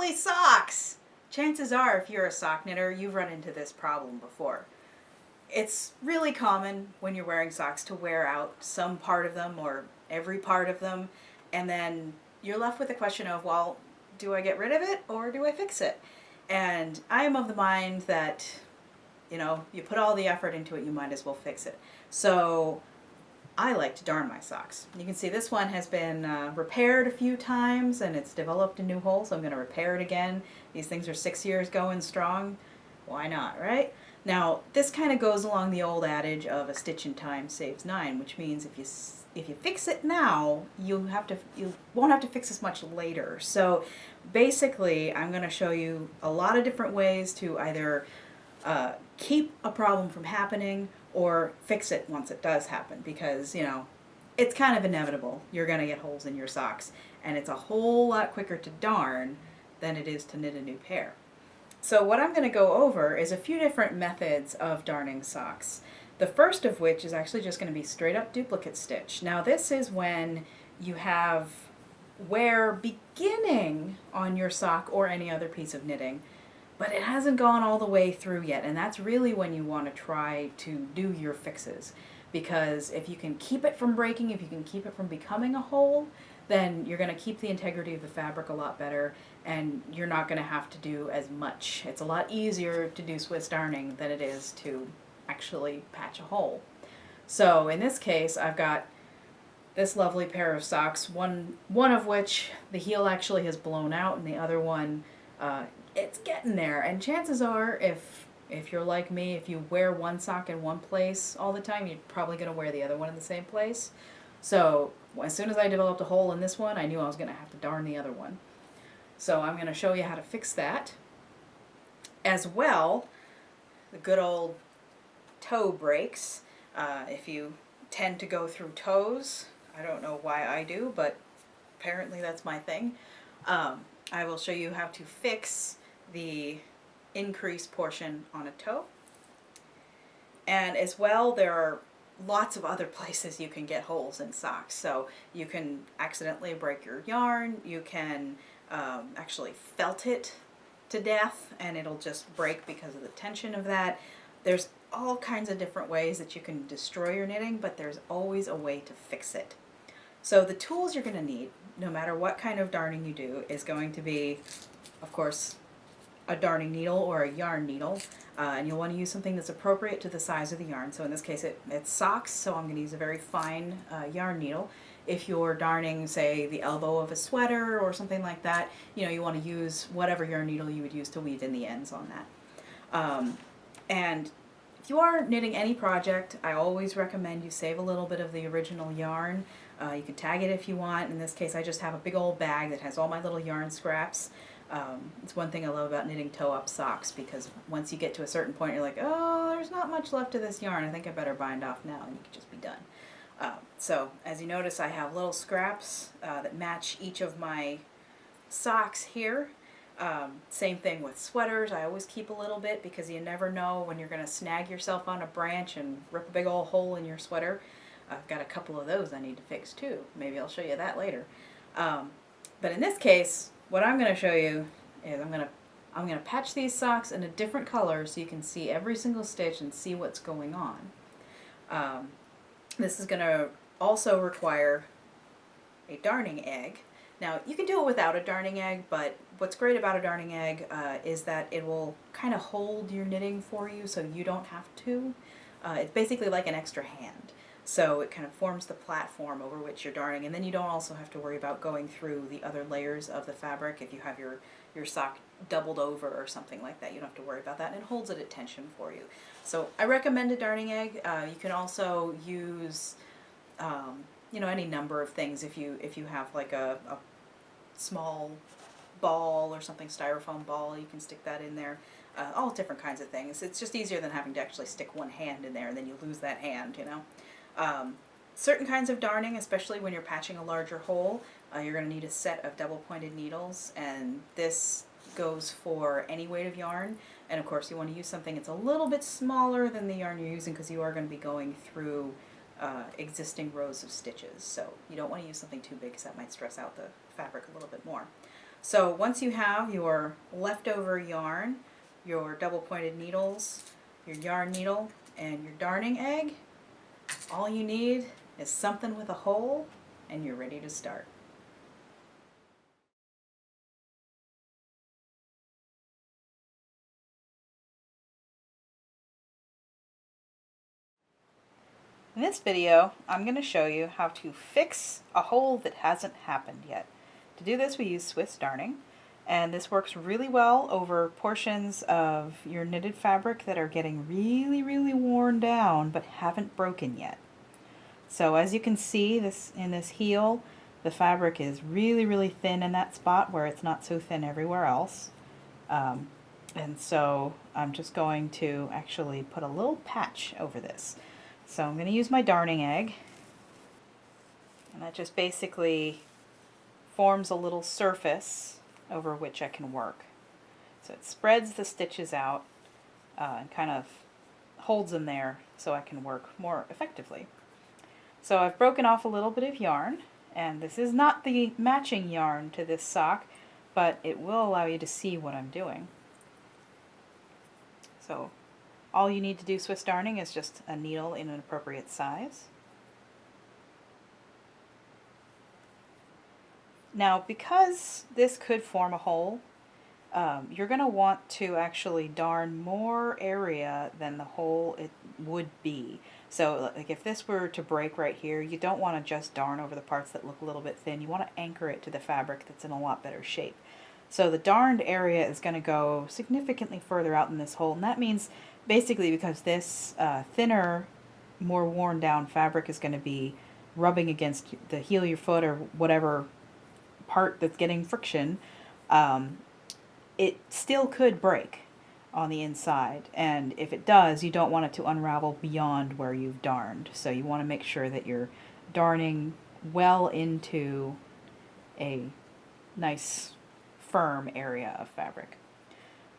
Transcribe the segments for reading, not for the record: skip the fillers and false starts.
woolly socks! Chances are, if you're a sock knitter, you've run into this problem before. It's really common when you're wearing socks to wear out some part of them or every part of them, and then you're left with the question of, well, do I get rid of it or do I fix it? And I am of the mind that, you put all the effort into it, you might as well fix it. So I like to darn my socks. You can see this one has been repaired a few times and it's developed a new hole, so I'm going to repair it again. These things are 6 years going strong. Why not, right? Now, this kind of goes along the old adage of a stitch in time saves 9, which means if you fix it now, you won't have to fix as much later. So basically, I'm going to show you a lot of different ways to either keep a problem from happening or fix it once it does happen, because it's kind of inevitable. You're going to get holes in your socks, and it's a whole lot quicker to darn than it is to knit a new pair. So what I'm going to go over is a few different methods of darning socks. The first of which is actually just going to be straight up duplicate stitch. Now this is when you have wear beginning on your sock or any other piece of knitting, but it hasn't gone all the way through yet, and that's really when you want to try to do your fixes. Because if you can keep it from breaking, if you can keep it from becoming a hole, then you're going to keep the integrity of the fabric a lot better, and you're not going to have to do as much. It's a lot easier to do Swiss darning than it is to actually patch a hole. So in this case, I've got this lovely pair of socks, one of which the heel actually has blown out, and the other one, it's getting there. And chances are, if you're like me, if you wear one sock in one place all the time, you're probably going to wear the other one in the same place. So as soon as I developed a hole in this one, I knew I was going to have to darn the other one. So I'm going to show you how to fix that. As well, the good old toe breaks. If you tend to go through toes, I don't know why I do, but apparently that's my thing. I will show you how to fix the increased portion on a toe. And as well, there are lots of other places you can get holes in socks. So you can accidentally break your yarn, you can actually felt it to death and it'll just break because of the tension of that. There's all kinds of different ways that you can destroy your knitting, but there's always a way to fix it. So the tools you're going to need, no matter what kind of darning you do, is going to be, of course, a darning needle or a yarn needle, and you'll want to use something that's appropriate to the size of the yarn. So in this case it's socks, so I'm going to use a very fine yarn needle. If you're darning, say, the elbow of a sweater or something like that, you want to use whatever yarn needle you would use to weave in the ends on that. And if you are knitting any project, I always recommend you save a little bit of the original yarn. You can tag it if you want. In this case, I just have a big old bag that has all my little yarn scraps. It's one thing I love about knitting toe-up socks, because once you get to a certain point, you're like, oh, there's not much left of this yarn. I think I better bind off now, and you can just be done. So, as you notice, I have little scraps that match each of my socks here. Same thing with sweaters. I always keep a little bit, because you never know when you're going to snag yourself on a branch and rip a big old hole in your sweater. I've got a couple of those I need to fix too. Maybe I'll show you that later. But in this case, what I'm going to show you is I'm going to patch these socks in a different color so you can see every single stitch and see what's going on. This is going to also require a darning egg. Now, you can do it without a darning egg, but what's great about a darning egg is that it will kind of hold your knitting for you so you don't have to. It's basically like an extra hand. So it kind of forms the platform over which you're darning, and then you don't also have to worry about going through the other layers of the fabric. If you have your sock doubled over or something like that, you don't have to worry about that, and it holds it at tension for you. So I recommend a darning egg. You can also use any number of things. If you have like a small ball or something, styrofoam ball, you can stick that in there. All different kinds of things. It's just easier than having to actually stick one hand in there and then you lose that hand, Certain kinds of darning, especially when you're patching a larger hole, you're going to need a set of double pointed needles, and this goes for any weight of yarn. And of course you want to use something that's a little bit smaller than the yarn you're using, because you are going to be going through existing rows of stitches. So you don't want to use something too big, because that might stress out the fabric a little bit more. So once you have your leftover yarn, your double pointed needles, your yarn needle, and your darning egg, all you need is something with a hole and you're ready to start. In this video, I'm going to show you how to fix a hole that hasn't happened yet. To do this, we use Swiss darning, and this works really well over portions of your knitted fabric that are getting really worn down but haven't broken yet. So as you can see, in this heel, the fabric is really thin in that spot where it's not so thin everywhere else. And so I'm just going to actually put a little patch over this. So I'm going to use my darning egg, and that just basically forms a little surface over which I can work. So it spreads the stitches out and kind of holds them there so I can work more effectively. So I've broken off a little bit of yarn, and this is not the matching yarn to this sock, but it will allow you to see what I'm doing. So all you need to do Swiss darning is just a needle in an appropriate size. Now, because this could form a hole, you're going to want to actually darn more area than the hole it would be. So like if this were to break right here, you don't want to just darn over the parts that look a little bit thin. You want to anchor it to the fabric that's in a lot better shape. So the darned area is going to go significantly further out in this hole, and that means basically because this thinner, more worn down fabric is going to be rubbing against the heel of your foot or whatever part that's getting friction, it still could break on the inside, and if it does, you don't want it to unravel beyond where you've darned. So you want to make sure that you're darning well into a nice firm area of fabric.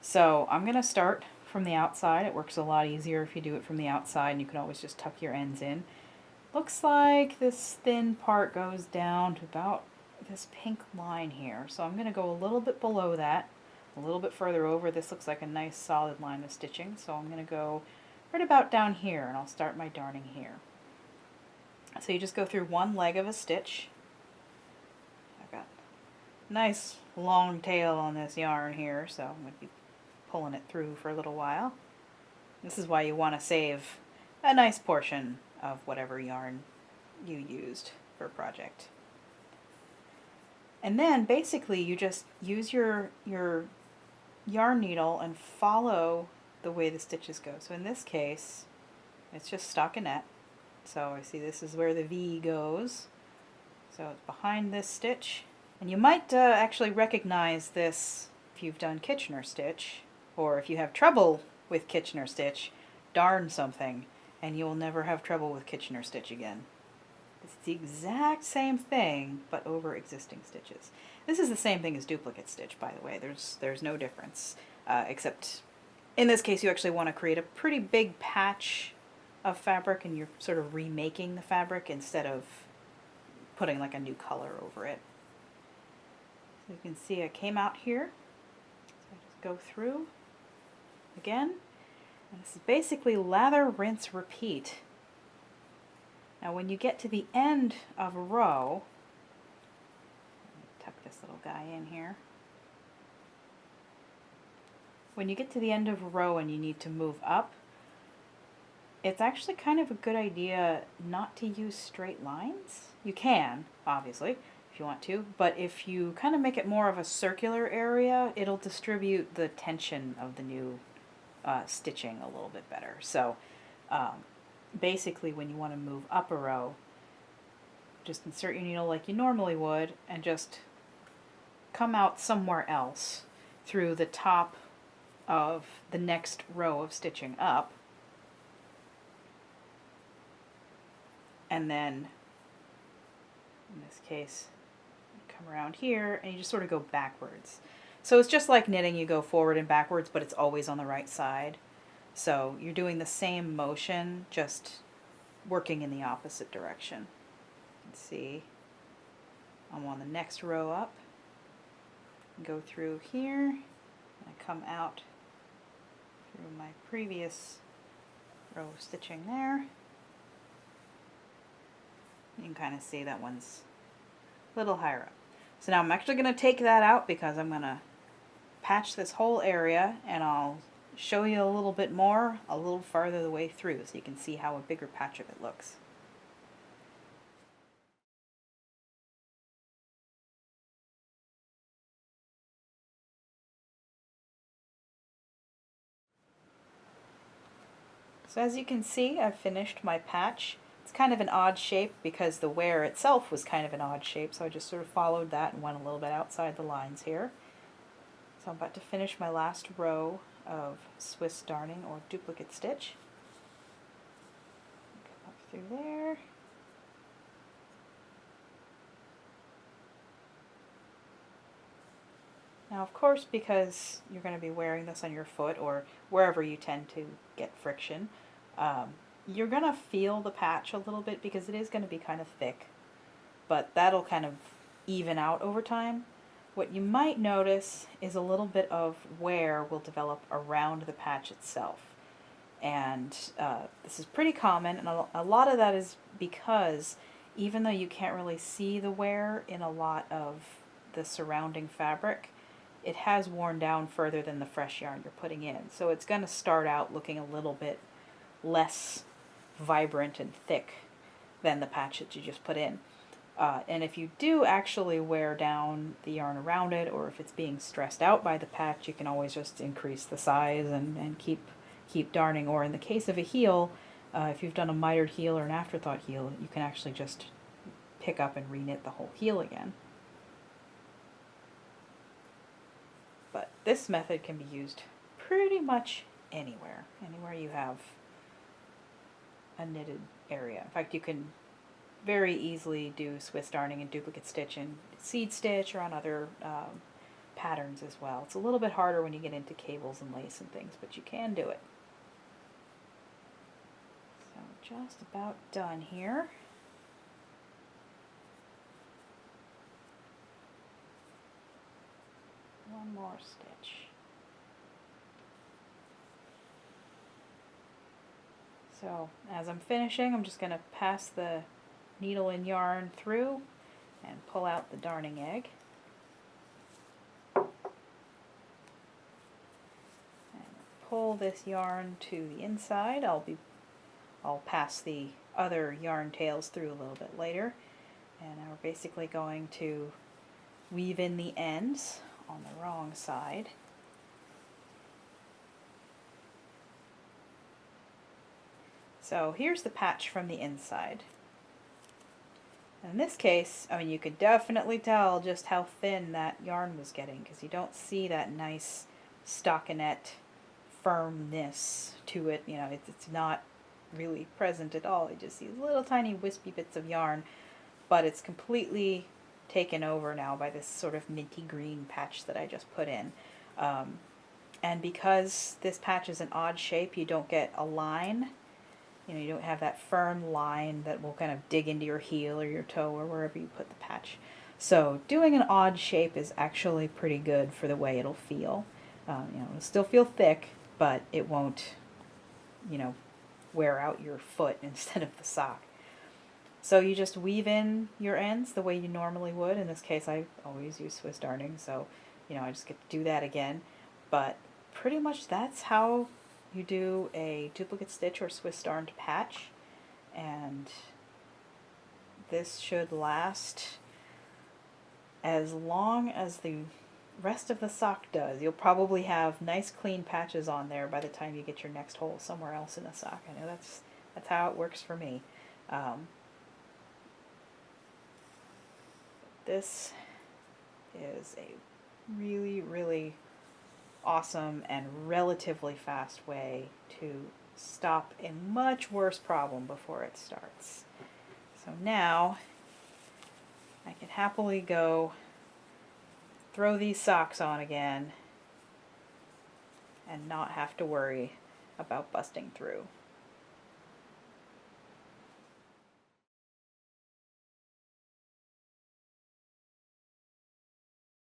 So I'm going to start from the outside. It works a lot easier if you do it from the outside, and you can always just tuck your ends in. Looks like this thin part goes down to about this pink line here. So I'm going to go a little bit below that, a little bit further over. This looks like a nice solid line of stitching. So I'm going to go right about down here, and I'll start my darning here. So you just go through one leg of a stitch. I've got a nice long tail on this yarn here, so I'm going to be pulling it through for a little while. This is why you want to save a nice portion of whatever yarn you used for a project. And then basically you just use your yarn needle and follow the way the stitches go. So in this case, it's just stockinette. So I see this is where the V goes. So it's behind this stitch. And you might actually recognize this if you've done Kitchener stitch, or if you have trouble with Kitchener stitch, darn something, and you will never have trouble with Kitchener stitch again. It's the exact same thing, but over existing stitches. This is the same thing as duplicate stitch, by the way. There's no difference, except in this case you actually want to create a pretty big patch of fabric, and you're sort of remaking the fabric instead of putting like a new color over it. So you can see I came out here. So I just go through again. And this is basically lather, rinse, repeat. Now when you get to the end of a row, let me tuck this little guy in here. When you get to the end of a row and you need to move up, it's actually kind of a good idea not to use straight lines. You can, obviously, if you want to, but if you kind of make it more of a circular area, it'll distribute the tension of the new stitching a little bit better. So basically when you want to move up a row, just insert your needle like you normally would and just come out somewhere else through the top of the next row of stitching up, and then in this case come around here and you just sort of go backwards. So it's just like knitting, you go forward and backwards, but it's always on the right side. So you're doing the same motion, just working in the opposite direction. You can see I'm on the next row up. go through here, and I come out through my previous row of stitching there. You can kind of see that one's a little higher up. So now I'm actually going to take that out because I'm going to patch this whole area, and I'll show you a little bit more a little farther the way through so you can see how a bigger patch of it looks. So as you can see, I've finished my patch. It's kind of an odd shape because the wear itself was kind of an odd shape, so I just sort of followed that and went a little bit outside the lines here. So I'm about to finish my last row of Swiss darning or duplicate stitch. Come up through there. Now of course, because you're going to be wearing this on your foot or wherever you tend to get friction, you're going to feel the patch a little bit because it is going to be kind of thick, but that'll kind of even out over time. What you might notice is a little bit of wear will develop around the patch itself. And this is pretty common, and a lot of that is because even though you can't really see the wear in a lot of the surrounding fabric, it has worn down further than the fresh yarn you're putting in. So it's going to start out looking a little bit less vibrant and thick than the patch that you just put in. And if you do actually wear down the yarn around it, or if it's being stressed out by the patch, you can always just increase the size and keep darning. Or in the case of a heel, if you've done a mitered heel or an afterthought heel, you can actually just pick up and reknit the whole heel again. But this method can be used pretty much anywhere you have a knitted area. In fact, you can very easily do Swiss darning and duplicate stitch in seed stitch or on other patterns as well. It's a little bit harder when you get into cables and lace and things, but you can do it. So just about done here. One more stitch. So as I'm finishing, I'm just going to pass the needle and yarn through and pull out the darning egg. And pull this yarn to the inside. I'll pass the other yarn tails through a little bit later. And now we're basically going to weave in the ends on the wrong side. So here's the patch from the inside. In this case, I mean, you could definitely tell just how thin that yarn was getting because you don't see that nice stockinette firmness to it. You know, it's not really present at all. You just see little tiny wispy bits of yarn, but it's completely taken over now by this sort of minty green patch that I just put in. And because this patch is an odd shape, you don't get a line. You know, you don't have that firm line that will kind of dig into your heel or your toe or wherever you put the patch. So doing an odd shape is actually pretty good for the way it'll feel. You know, it'll still feel thick, but it won't, you know, wear out your foot instead of the sock. So you just weave in your ends the way you normally would. In this case, I always use Swiss darning, so, you know, I just get to do that again. But pretty much that's how you do a duplicate stitch or Swiss darned patch. And this should last as long as the rest of the sock does. You'll probably have nice clean patches on there by the time you get your next hole somewhere else in the sock. I know that's how it works for me. This is a really, really awesome and relatively fast way to stop a much worse problem before it starts. So now I can happily go throw these socks on again and not have to worry about busting through.